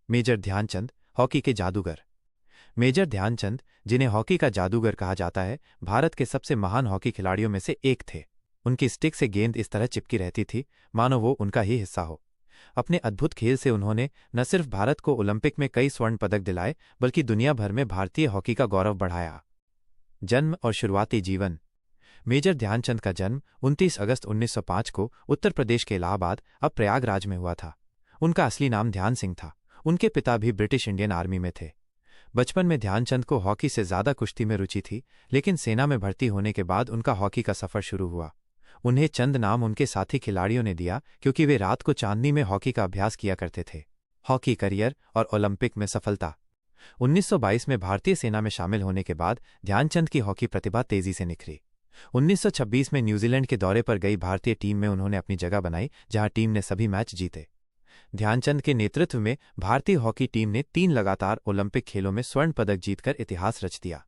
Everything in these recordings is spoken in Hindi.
मेजर ध्यानचंद, हॉकी के जादूगर। मेजर ध्यानचंद, जिन्हें हॉकी का जादूगर कहा जाता है, भारत के सबसे महान हॉकी खिलाड़ियों में से एक थे। उनकी स्टिक से गेंद इस तरह चिपकी रहती थी मानो वो उनका ही हिस्सा हो। अपने अद्भुत खेल से उन्होंने न सिर्फ भारत को ओलंपिक में कई स्वर्ण पदक दिलाए, बल्कि दुनिया भर में भारतीय हॉकी का गौरव बढ़ाया। जन्म और शुरुआती जीवन। मेजर ध्यानचंद का जन्म 29 अगस्त 1905 को उत्तर प्रदेश के इलाहाबाद, अब प्रयागराज में हुआ था। उनका असली नाम ध्यान सिंह था। उनके पिता भी ब्रिटिश इंडियन आर्मी में थे। बचपन में ध्यानचंद को हॉकी से ज्यादा कुश्ती में रुचि थी, लेकिन सेना में भर्ती होने के बाद उनका हॉकी का सफर शुरू हुआ। उन्हें चंद नाम उनके साथी खिलाड़ियों ने दिया क्योंकि वे रात को चांदनी में हॉकी का अभ्यास किया करते थे। हॉकी करियर और ओलंपिक में सफलता। 1922 में भारतीय सेना में शामिल होने के बाद ध्यानचंद की हॉकी प्रतिभा तेजी से निखरी। 1926 में न्यूजीलैंड के दौरे पर गई भारतीय टीम में उन्होंने अपनी जगह बनाई, जहां टीम ने सभी मैच जीते। ध्यानचंद के नेतृत्व में भारतीय हॉकी टीम ने 3 लगातार ओलंपिक खेलों में स्वर्ण पदक जीतकर इतिहास रच दिया।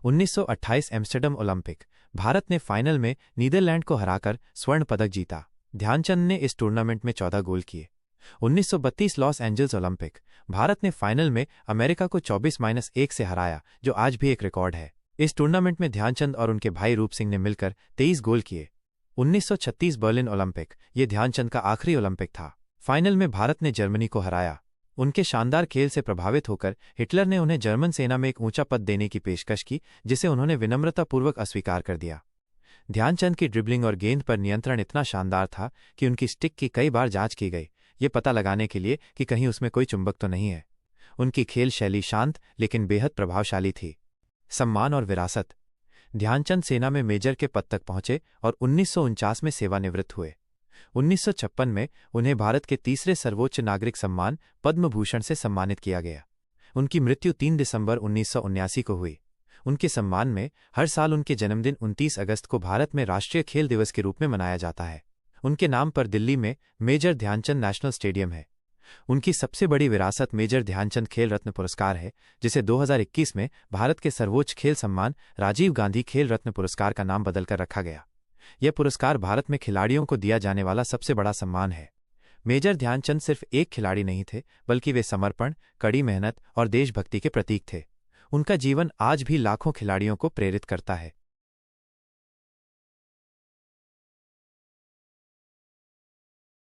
1928 एम्स्टर्डम ओलंपिक, भारत ने फाइनल में नीदरलैंड को हराकर स्वर्ण पदक जीता। ध्यानचंद ने इस टूर्नामेंट में 14 गोल किए। 1932 लॉस एंजल्स ओलंपिक, भारत ने फाइनल में अमेरिका को 24-1 से हराया, जो आज भी एक रिकॉर्ड है। इस टूर्नामेंट में ध्यानचंद और उनके भाई रूप सिंह ने मिलकर 23 गोल किए। 1936 बर्लिन ओलंपिक, ये ध्यानचंद का आखिरी ओलंपिक था। फाइनल में भारत ने जर्मनी को हराया। उनके शानदार खेल से प्रभावित होकर हिटलर ने उन्हें जर्मन सेना में एक ऊंचा पद देने की पेशकश की, जिसे उन्होंने विनम्रतापूर्वक अस्वीकार कर दिया। ध्यानचंद की ड्रिबलिंग और गेंद पर नियंत्रण इतना शानदार था कि उनकी स्टिक की कई बार जांच की गई, ये पता लगाने के लिए कि कहीं उसमें कोई चुंबक तो नहीं है। उनकी खेल शैली शांत लेकिन बेहद प्रभावशाली थी। सम्मान और विरासत। ध्यानचंद सेना में मेजर के पद तक पहुंचे और 1949 में सेवानिवृत्त हुए। 1956 में उन्हें भारत के तीसरे सर्वोच्च नागरिक सम्मान पद्म भूषण से सम्मानित किया गया। उनकी मृत्यु 3 दिसंबर 1979 को हुई। उनके सम्मान में हर साल उनके जन्मदिन 29 अगस्त को भारत में राष्ट्रीय खेल दिवस के रूप में मनाया जाता है। उनके नाम पर दिल्ली में मेजर ध्यानचंद नेशनल स्टेडियम है। उनकी सबसे बड़ी विरासत मेजर ध्यानचंद खेल रत्न पुरस्कार है, जिसे 2021 में भारत के सर्वोच्च खेल सम्मान राजीव गांधी खेल रत्न पुरस्कार का नाम बदलकर रखा गया। यह पुरस्कार भारत में खिलाड़ियों को दिया जाने वाला सबसे बड़ा सम्मान है। मेजर ध्यानचंद सिर्फ एक खिलाड़ी नहीं थे, बल्कि वे समर्पण, कड़ी मेहनत और देशभक्ति के प्रतीक थे। उनका जीवन आज भी लाखों खिलाड़ियों को प्रेरित करता है।